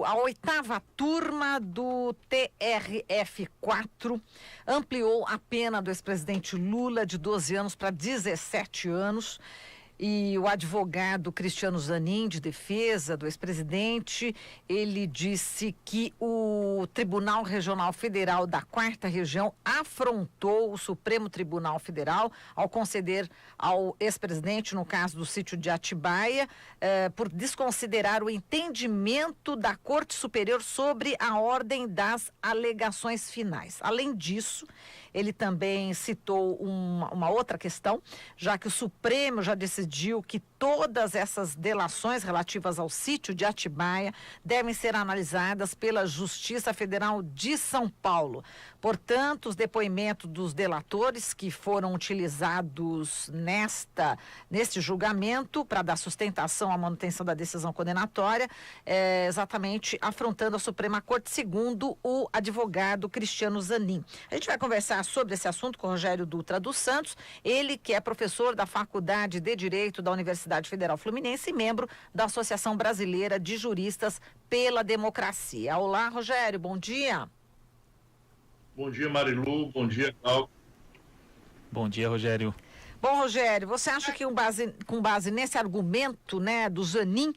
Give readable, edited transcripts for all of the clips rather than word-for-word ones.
A oitava turma do TRF4 ampliou a pena do ex-presidente Lula de 12 anos para 17 anos. E o advogado Cristiano Zanin, de defesa do ex-presidente, ele disse que o Tribunal Regional Federal da 4ª Região afrontou o Supremo Tribunal Federal ao conceder ao ex-presidente, no caso do sítio de Atibaia, por desconsiderar o entendimento da Corte Superior sobre a ordem das alegações finais. Além disso, ele também citou uma outra questão, já que o Supremo já decidiu que todas essas delações relativas ao sítio de Atibaia devem ser analisadas pela Justiça Federal de São Paulo. Portanto, os depoimentos dos delatores que foram utilizados neste julgamento para dar sustentação à manutenção da decisão condenatória, exatamente afrontando a Suprema Corte, segundo o advogado Cristiano Zanin. A gente vai conversar sobre esse assunto com o Rogério Dutra dos Santos, ele que é professor da Faculdade de Direito da Universidade Federal Fluminense e membro da Associação Brasileira de Juristas pela Democracia. Olá, Rogério, bom dia. Bom dia, Marilu, bom dia, Cláudio. Bom dia, Rogério. Bom, Rogério, você acha que com base nesse argumento, né, do Zanin,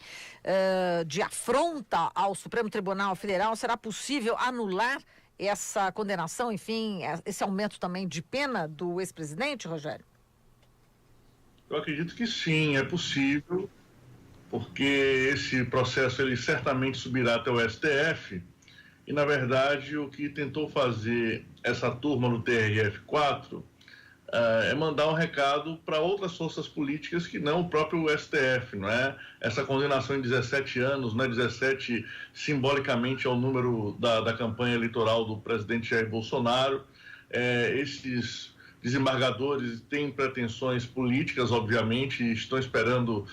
de afronta ao Supremo Tribunal Federal, será possível anular essa condenação, enfim, esse aumento também de pena do ex-presidente, Rogério? Eu acredito que sim, é possível, porque esse processo ele certamente subirá até o STF e, na verdade, o que tentou fazer essa turma no TRF4 é mandar um recado para outras forças políticas que não o próprio STF, não é? Essa condenação em 17 anos, não é 17 simbolicamente ao número da campanha eleitoral do presidente Jair Bolsonaro. Esses desembargadores têm pretensões políticas, obviamente, e estão esperando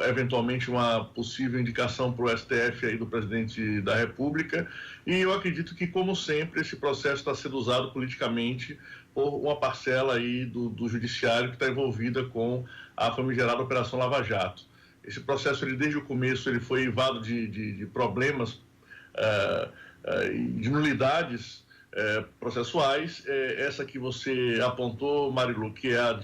eventualmente uma possível indicação para o STF aí do presidente da República, e eu acredito que, como sempre, esse processo está sendo usado politicamente por uma parcela aí do judiciário que está envolvida com a famigerada Operação Lava Jato. Esse processo, ele, desde o começo, ele foi eivado de problemas, de nulidades processuais. Essa que você apontou, Marilu, que é a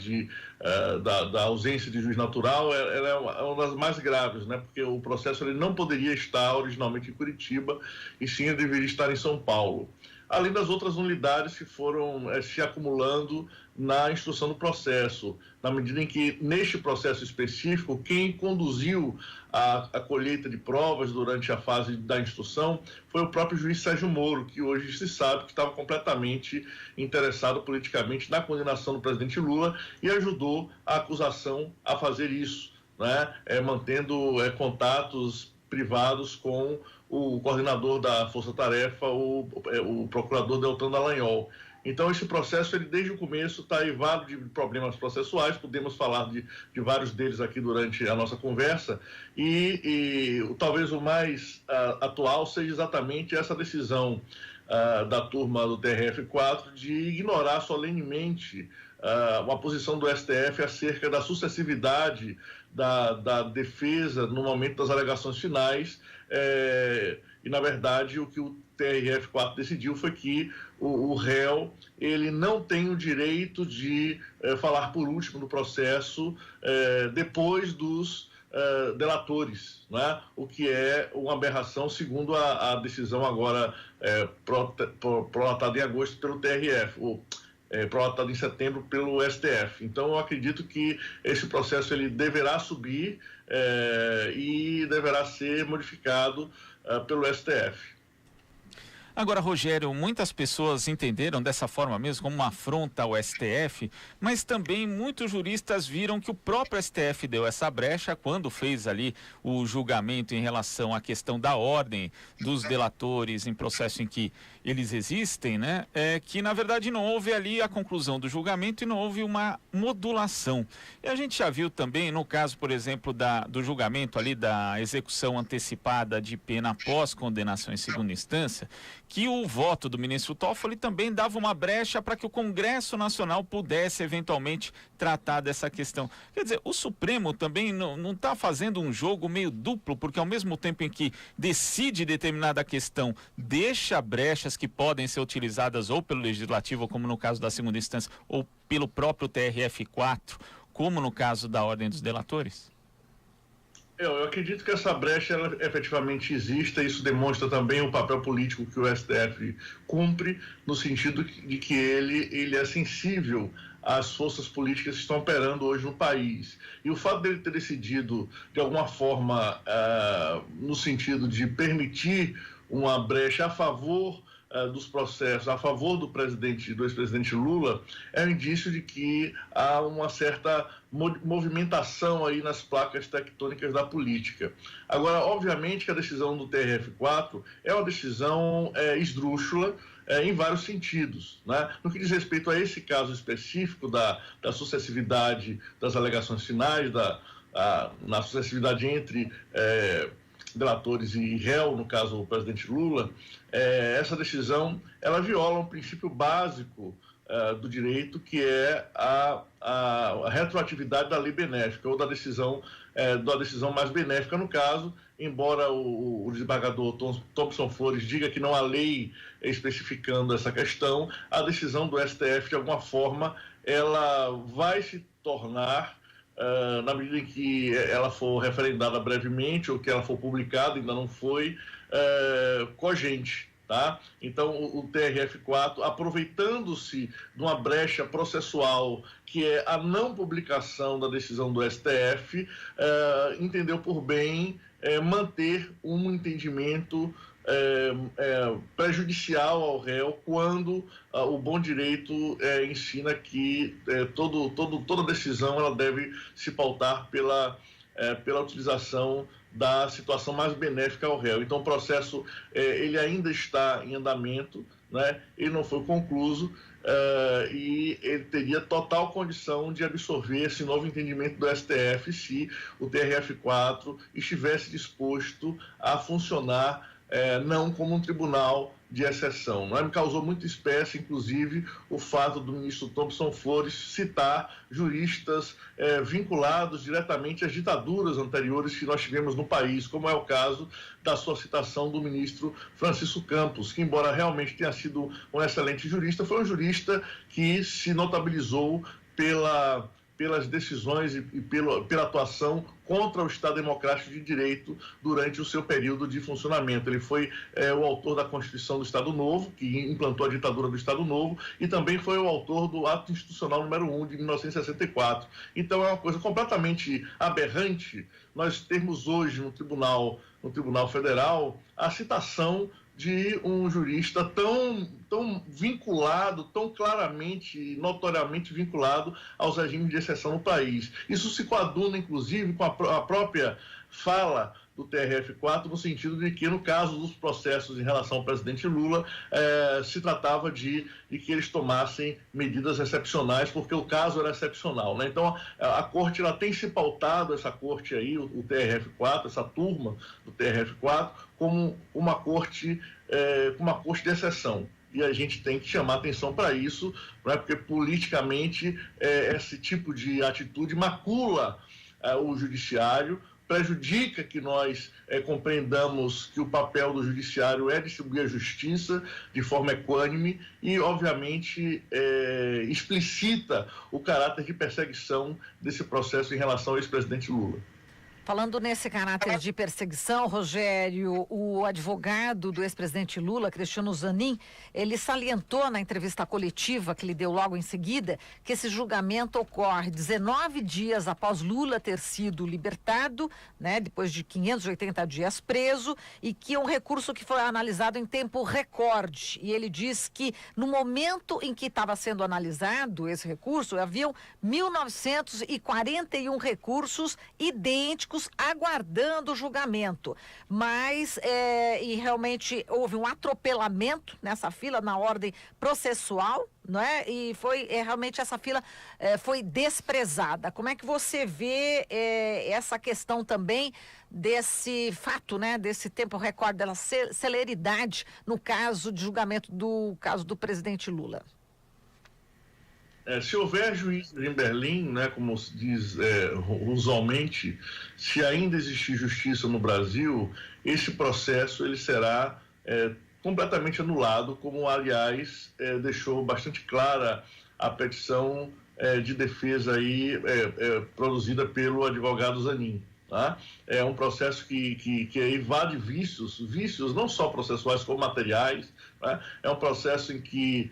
da ausência de juiz natural, ela é uma das mais graves, né? Porque o processo ele não poderia estar originalmente em Curitiba e sim ele deveria estar em São Paulo. Além das outras nulidades que foram se acumulando na instrução do processo, na medida em que, neste processo específico, quem conduziu a colheita de provas durante a fase da instrução foi o próprio juiz Sérgio Moro, que hoje se sabe que estava completamente interessado politicamente na condenação do presidente Lula e ajudou a acusação a fazer isso, né? Mantendo contatos privados com o coordenador da Força Tarefa, o procurador Deltan Dallagnol. Então, esse processo, ele desde o começo está eivado de problemas processuais, podemos falar de vários deles aqui durante a nossa conversa, e talvez o mais atual seja exatamente essa decisão da turma do TRF4 de ignorar solenemente uma posição do STF acerca da sucessividade da defesa no momento das alegações finais, e, na verdade, o que o TRF4 decidiu foi que o réu ele não tem o direito de falar por último no processo depois dos delatores, né? O que é uma aberração segundo a decisão agora prolatada em agosto pelo TRF, prolatada em setembro pelo STF. Então, eu acredito que esse processo ele deverá subir e deverá ser modificado pelo STF. Agora, Rogério, muitas pessoas entenderam dessa forma mesmo, como uma afronta ao STF, mas também muitos juristas viram que o próprio STF deu essa brecha quando fez ali o julgamento em relação à questão da ordem dos delatores em processo em que eles existem, né? Que na verdade não houve ali a conclusão do julgamento e não houve uma modulação. E a gente já viu também no caso, por exemplo, do julgamento ali da execução antecipada de pena após condenação em segunda instância, que o voto do ministro Toffoli também dava uma brecha para que o Congresso Nacional pudesse eventualmente tratar dessa questão. Quer dizer, o Supremo também não está fazendo um jogo meio duplo, porque ao mesmo tempo em que decide determinada questão, deixa brechas que podem ser utilizadas ou pelo Legislativo, como no caso da segunda instância, ou pelo próprio TRF4, como no caso da Ordem dos Delatores? Eu acredito que essa brecha ela efetivamente exista. Isso demonstra também o papel político que o STF cumpre, no sentido de que ele é sensível às forças políticas que estão operando hoje no país. E o fato dele ter decidido, de alguma forma, no sentido de permitir uma brecha a favor dos processos a favor do ex-presidente Lula, é um indício de que há uma certa movimentação aí nas placas tectônicas da política. Agora, obviamente que a decisão do TRF4 é uma decisão esdrúxula, em vários sentidos, né? No que diz respeito a esse caso específico da sucessividade das alegações finais, na sucessividade entre delatores e réu, no caso o presidente Lula, essa decisão ela viola um princípio básico do direito, que é a retroatividade da lei benéfica, ou da decisão mais benéfica no caso, embora o desembargador Thompson Flores diga que não há lei especificando essa questão, a decisão do STF, de alguma forma, ela vai se tornar, na medida em que ela for referendada brevemente ou que ela for publicada, ainda não foi, cogente. Tá? Então, o TRF4, aproveitando-se de uma brecha processual, que é a não publicação da decisão do STF, entendeu por bem manter um entendimento prejudicial ao réu, quando o bom direito ensina que toda decisão ela deve se pautar pela utilização da situação mais benéfica ao réu. Então, o processo ele ainda está em andamento, né? Ele não foi concluído, e ele teria total condição de absorver esse novo entendimento do STF se o TRF4 estivesse disposto a funcionar não como um tribunal de exceção. Me causou muita espécie, inclusive, o fato do ministro Thompson Flores citar juristas vinculados diretamente às ditaduras anteriores que nós tivemos no país, como é o caso da sua citação do ministro Francisco Campos, que, embora realmente tenha sido um excelente jurista, foi um jurista que se notabilizou pelas decisões e pela atuação contra o Estado Democrático de Direito durante o seu período de funcionamento. Ele foi o autor da Constituição do Estado Novo, que implantou a ditadura do Estado Novo, e também foi o autor do Ato Institucional número 1 de 1964. Então, é uma coisa completamente aberrante nós termos hoje no Tribunal Federal a citação de um jurista tão vinculado, tão claramente e notoriamente vinculado aos regimes de exceção no país. Isso se coaduna, inclusive, com a própria fala do TRF4, no sentido de que, no caso dos processos em relação ao presidente Lula, se tratava de que eles tomassem medidas excepcionais, porque o caso era excepcional, né? Então, a Corte ela tem se pautado, essa Corte aí, o TRF4, essa turma do TRF4, como uma corte de exceção. E a gente tem que chamar atenção para isso, né? Porque politicamente esse tipo de atitude macula o judiciário, prejudica que nós compreendamos que o papel do judiciário é distribuir a justiça de forma equânime e, obviamente, explicita o caráter de perseguição desse processo em relação ao ex-presidente Lula. Falando nesse caráter de perseguição, Rogério, o advogado do ex-presidente Lula, Cristiano Zanin, ele salientou na entrevista coletiva que ele deu logo em seguida que esse julgamento ocorre 19 dias após Lula ter sido libertado, né, depois de 580 dias preso, e que é um recurso que foi analisado em tempo recorde. E ele diz que no momento em que estava sendo analisado esse recurso, haviam 1.941 recursos idênticos aguardando o julgamento, mas e realmente houve um atropelamento nessa fila na ordem processual, não é? E foi realmente essa fila foi desprezada. Como é que você vê essa questão também desse fato, né, desse tempo recorde, dessa celeridade no caso de julgamento do caso do presidente Lula? Se houver juízes em Berlim, né, como se diz usualmente, se ainda existir justiça no Brasil, esse processo ele será completamente anulado, como aliás deixou bastante clara a petição de defesa aí, produzida pelo advogado Zanin. Tá? É um processo que evade vícios não só processuais como materiais. Tá? É um processo em que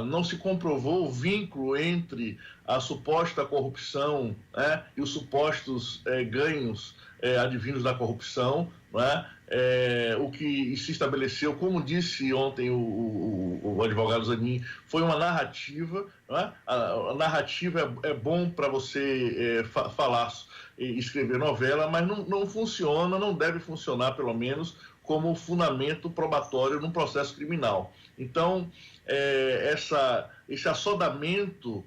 não se comprovou o vínculo entre a suposta corrupção, né, e os supostos ganhos advindos da corrupção, né, o que se estabeleceu, como disse ontem o advogado Zanin, foi uma narrativa. Né? A narrativa é bom para você falar e escrever novela, mas não funciona, não deve funcionar, pelo menos, como fundamento probatório num processo criminal. Então, esse assodamento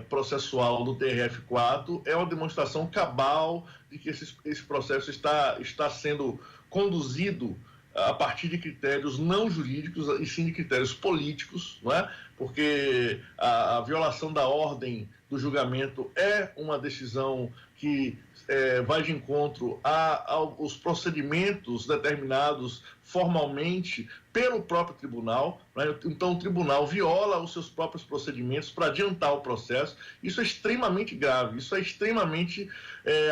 processual do TRF4 é uma demonstração cabal de que esse processo está sendo conduzido a partir de critérios não jurídicos e sim de critérios políticos, não é? Porque a violação da ordem do julgamento é uma decisão que vai de encontro aos procedimentos determinados formalmente pelo próprio tribunal, né? Então o tribunal viola os seus próprios procedimentos para adiantar o processo. Isso é extremamente grave, isso é extremamente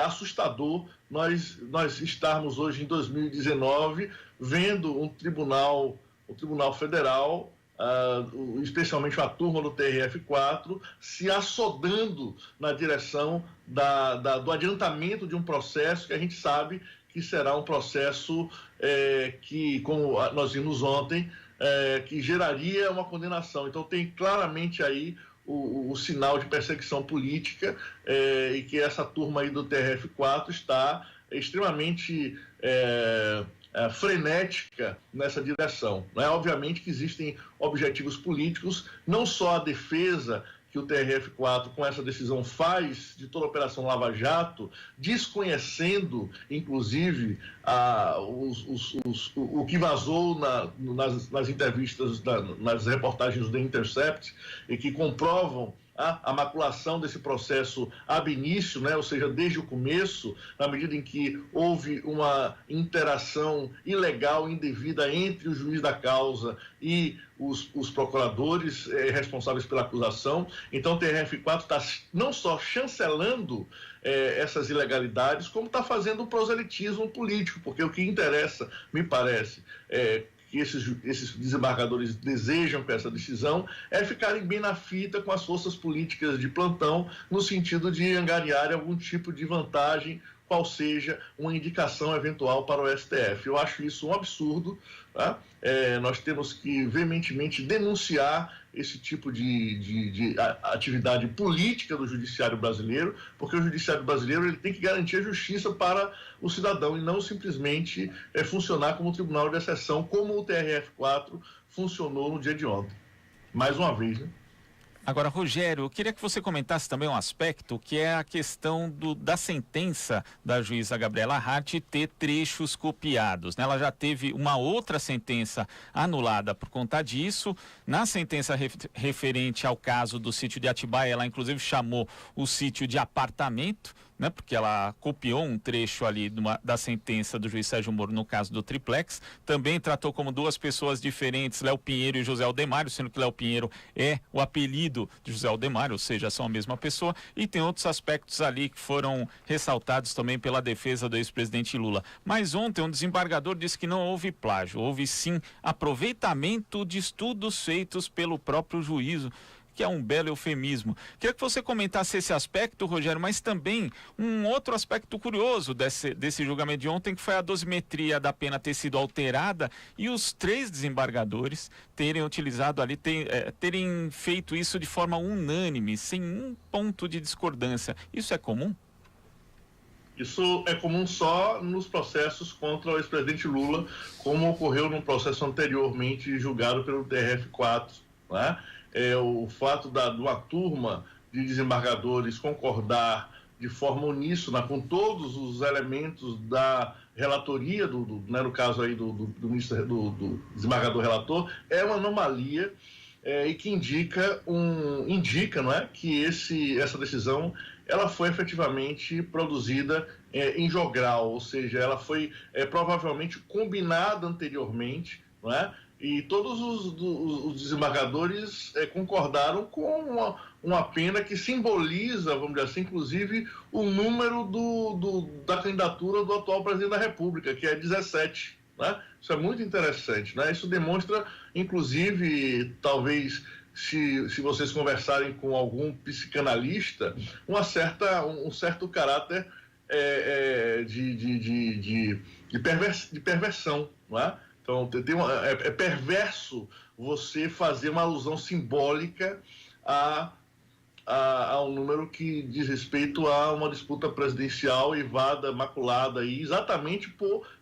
assustador, nós estarmos hoje em 2019 vendo um tribunal federal, especialmente a turma do TRF4, se assodando na direção do adiantamento de um processo que a gente sabe que será um processo que, como nós vimos ontem, que geraria uma condenação. Então tem claramente aí o sinal de perseguição política, e que essa turma aí do TRF4 está extremamente frenética nessa direção. Né? Obviamente que existem objetivos políticos, não só a defesa que o TRF4 com essa decisão faz de toda a Operação Lava Jato, desconhecendo, inclusive, o que vazou nas entrevistas, nas reportagens do The Intercept, e que comprovam a maculação desse processo ab início, né? Ou seja, desde o começo, na medida em que houve uma interação ilegal, indevida entre o juiz da causa e os procuradores responsáveis pela acusação. Então, o TRF4 está não só chancelando essas ilegalidades, como está fazendo um proselitismo político, porque o que interessa, me parece, que esses desembargadores desejam com essa decisão é ficarem bem na fita com as forças políticas de plantão, no sentido de angariar algum tipo de vantagem, qual seja uma indicação eventual para o STF. Eu acho isso um absurdo. Tá? Nós temos que veementemente denunciar esse tipo de atividade política do judiciário brasileiro, porque o judiciário brasileiro ele tem que garantir a justiça para o cidadão e não simplesmente funcionar como um tribunal de exceção, como o TRF4 funcionou no dia de ontem. Mais uma vez, né? Agora, Rogério, eu queria que você comentasse também um aspecto que é a questão da sentença da juíza Gabriela Hart ter trechos copiados, né? Ela já teve uma outra sentença anulada por conta disso. Na sentença referente ao caso do sítio de Atibaia, ela inclusive chamou o sítio de apartamento, né, porque ela copiou um trecho ali da sentença do juiz Sérgio Moro no caso do triplex. Também tratou como duas pessoas diferentes Léo Pinheiro e José Aldemário, sendo que Léo Pinheiro é o apelido de José Aldemário, ou seja, são a mesma pessoa. E tem outros aspectos ali que foram ressaltados também pela defesa do ex-presidente Lula. Mas ontem um desembargador disse que não houve plágio, houve sim aproveitamento de estudos feitos pelo próprio juízo, que é um belo eufemismo. Queria que você comentasse esse aspecto, Rogério, mas também um outro aspecto curioso desse julgamento de ontem, que foi a dosimetria da pena ter sido alterada e os 3 desembargadores terem utilizado ali, terem feito isso de forma unânime, sem um ponto de discordância. Isso é comum? Isso é comum só nos processos contra o ex-presidente Lula, como ocorreu num processo anteriormente julgado pelo TRF4, né? O fato de uma turma de desembargadores concordar de forma uníssona com todos os elementos da relatoria, né, no caso aí do desembargador relator, é uma anomalia e que indica, não é, que essa decisão ela foi efetivamente produzida em jogral, ou seja, ela foi provavelmente combinada anteriormente, não é? E todos os desembargadores concordaram com uma pena que simboliza, vamos dizer assim, inclusive o número da candidatura do atual presidente da República, que é 17. Né? Isso é muito interessante. Né? Isso demonstra, inclusive, talvez, se vocês conversarem com algum psicanalista, um certo caráter de perversão, não é? Então, é perverso você fazer uma alusão simbólica a um número que diz respeito a uma disputa presidencial maculada, aí, exatamente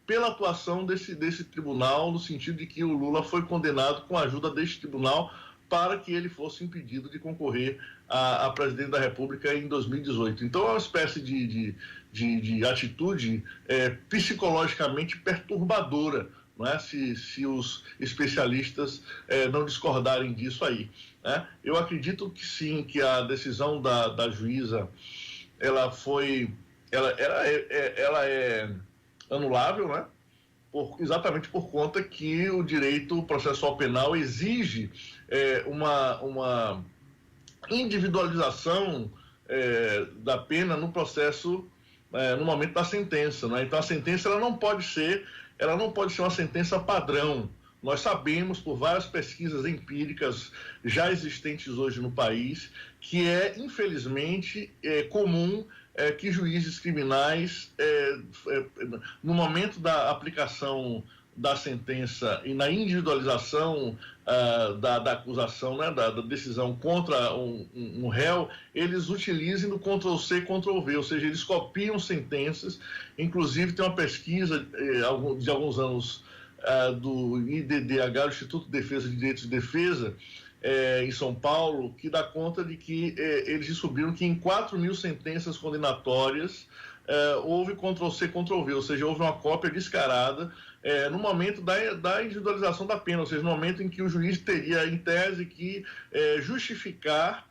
pela atuação desse tribunal, no sentido de que o Lula foi condenado com a ajuda deste tribunal para que ele fosse impedido de concorrer a presidente da República em 2018. Então, é uma espécie de atitude psicologicamente perturbadora, não é? Se os especialistas não discordarem disso aí. Né? Eu acredito que sim, que a decisão da juíza ela é anulável, né? Exatamente por conta que o direito processual penal exige uma individualização da pena no processo, no momento da sentença. Né? Então, a sentença ela não pode ser uma sentença padrão. Nós sabemos, por várias pesquisas empíricas já existentes hoje no país, que infelizmente, comum que juízes criminais, no momento da aplicação da sentença e na individualização da acusação, né, da decisão contra um réu, eles utilizem do Ctrl+C, Ctrl+V, ou seja, eles copiam sentenças. Inclusive, tem uma pesquisa de alguns anos do IDDH, Instituto de Defesa de Direitos de Defesa, em São Paulo, que dá conta de que eles descobriram que em 4.000 sentenças condenatórias houve Ctrl+C, Ctrl+V, ou seja, houve uma cópia descarada no momento da individualização da pena, ou seja, no momento em que o juiz teria, em tese, que justificar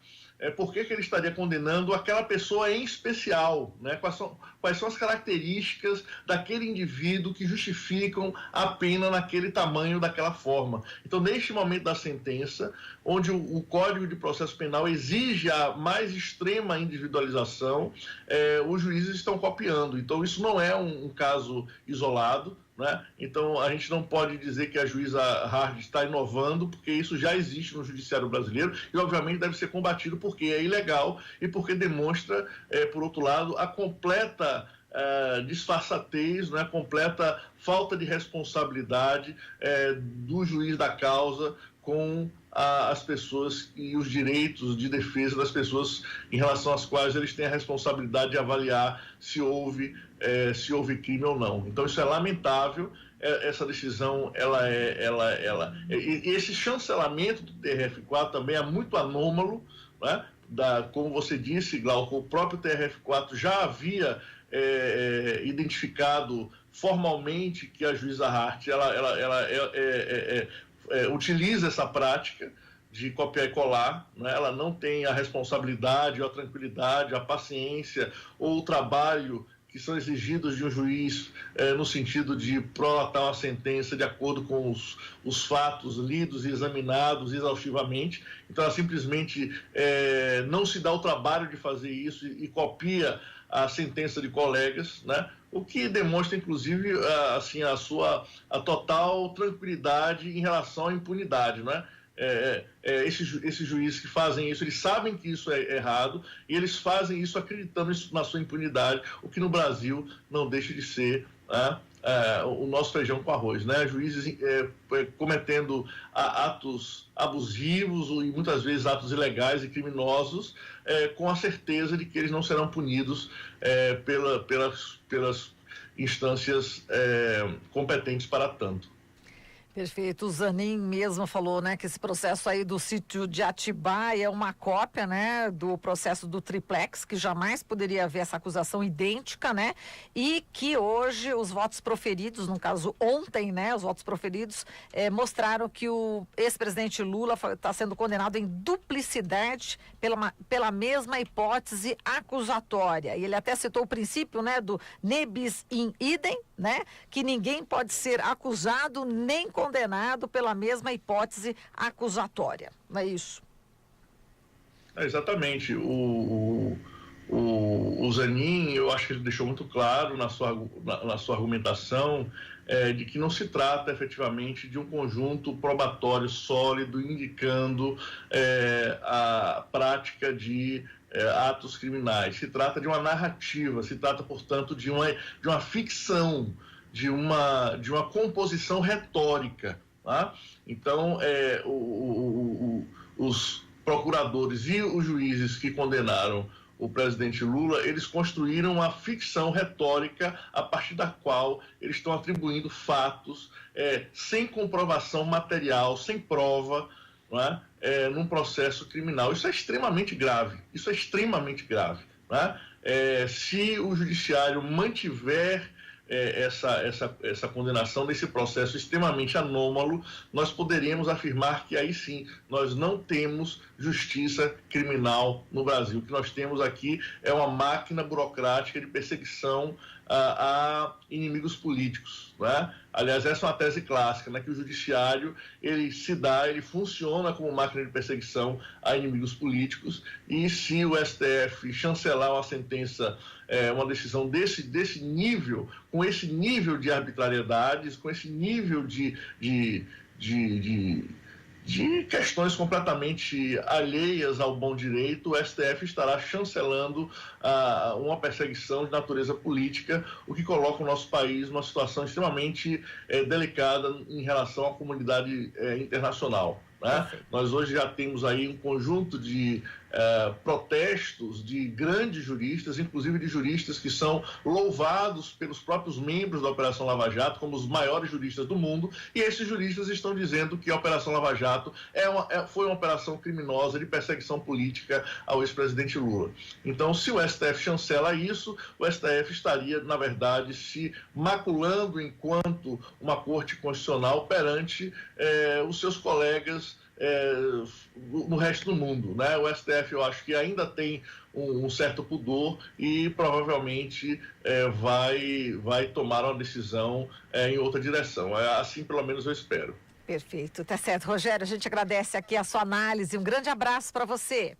por que ele estaria condenando aquela pessoa em especial, né? Quais são as características daquele indivíduo que justificam a pena naquele tamanho, daquela forma. Então, neste momento da sentença, onde o Código de Processo Penal exige a mais extrema individualização, os juízes estão copiando. Então, isso não é um caso isolado, né? Então, a gente não pode dizer que a juíza Hard está inovando, porque isso já existe no judiciário brasileiro e, obviamente, deve ser combatido porque é ilegal e porque demonstra, por outro lado, a completa disfarçatez, né? A completa falta de responsabilidade do juiz da causa com as pessoas e os direitos de defesa das pessoas em relação às quais eles têm a responsabilidade de avaliar se houve crime ou não. Então, isso é lamentável. Essa decisão, e esse chancelamento do TRF4 também é muito anômalo, né? Como você disse, Glauco, o próprio TRF4 já havia identificado formalmente que a juíza Hart utiliza essa prática de copiar e colar, né? Ela não tem a responsabilidade, ou a tranquilidade, a paciência ou o trabalho que são exigidos de um juiz no sentido de prolatar uma sentença de acordo com os fatos lidos e examinados exaustivamente. Então, ela simplesmente não se dá o trabalho de fazer isso e copia a sentença de colegas, né? O que demonstra, inclusive, assim, a total tranquilidade em relação à impunidade, né? Esses juízes que fazem isso, eles sabem que isso é errado e eles fazem isso acreditando na sua impunidade, o que no Brasil não deixa de ser o nosso feijão com arroz, né? Juízes cometendo atos abusivos e muitas vezes atos ilegais e criminosos, com a certeza de que eles não serão punidos pelas instâncias competentes para tanto. Perfeito. O Zanin mesmo falou, né, que esse processo aí do sítio de Atibaia é uma cópia, né, do processo do triplex, que jamais poderia haver essa acusação idêntica, né, e que hoje os votos proferidos, no caso ontem, né, os votos proferidos mostraram que o ex-presidente Lula está sendo condenado em duplicidade pela mesma hipótese acusatória. E ele até citou o princípio, né, do ne bis in idem, né, que ninguém pode ser acusado nem condenado pela mesma hipótese acusatória. Não é isso? Exatamente. O Zanin, eu acho que ele deixou muito claro na sua argumentação de que não se trata efetivamente de um conjunto probatório sólido indicando a prática de atos criminais. Se trata de uma narrativa, se trata, portanto, de uma ficção, de uma composição retórica. Tá? Então, os procuradores e os juízes que condenaram o presidente Lula, eles construíram uma ficção retórica a partir da qual eles estão atribuindo fatos sem comprovação material, sem prova, não é? Num processo criminal. Isso é extremamente grave. Isso é extremamente grave. Não é? Se o judiciário mantiver essa condenação nesse processo extremamente anômalo, nós poderíamos afirmar que aí sim nós não temos justiça criminal no Brasil. O que nós temos aqui é uma máquina burocrática de perseguição a inimigos políticos, né? Aliás, essa é uma tese clássica, né? Que o judiciário ele funciona como máquina de perseguição a inimigos políticos, e se o STF chancelar uma sentença, uma decisão desse nível, com esse nível de arbitrariedades, com esse nível de questões completamente alheias ao bom direito, o STF estará chancelando uma perseguição de natureza política, o que coloca o nosso país numa situação extremamente delicada em relação à comunidade internacional. Né? Nós hoje já temos aí um conjunto de protestos de grandes juristas, inclusive de juristas que são louvados pelos próprios membros da Operação Lava Jato como os maiores juristas do mundo, e esses juristas estão dizendo que a Operação Lava Jato foi uma operação criminosa de perseguição política ao ex-presidente Lula. Então, se o STF chancela isso, o STF estaria, na verdade, se maculando enquanto uma corte constitucional perante os seus colegas no resto do mundo, né? O STF, eu acho que ainda tem um certo pudor e provavelmente vai tomar uma decisão em outra direção. Assim, pelo menos, eu espero. Perfeito, tá certo. Rogério, a gente agradece aqui a sua análise. Um grande abraço para você.